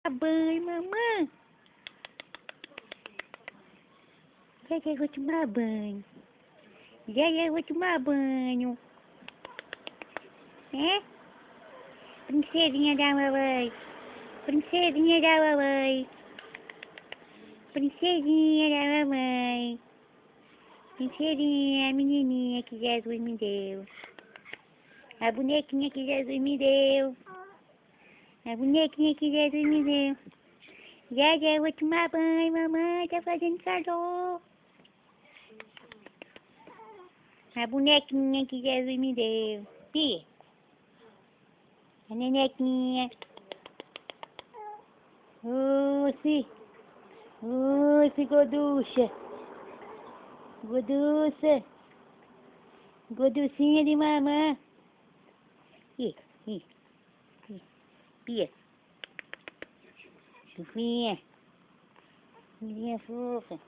banho, mamãe. Já já vou tomar banho. Já já vou tomar banho. É? Princesinha da mamãe. Princesinha da mamãe. Princesinha da mamãe. Princesinha, a menininha que Jesus me deu. A bonequinha que Jesus me deu. A bonequinha que Jesus me deu. Já já eu vou tomar banho, mamãe, tá fazendo calor. A bonequinha que Jesus me deu. Pia. A nenequinha. Use. Use, goducha. Goduça. Goducinha de mamãe. Ih. Pia. Fofinha. Menina fofa.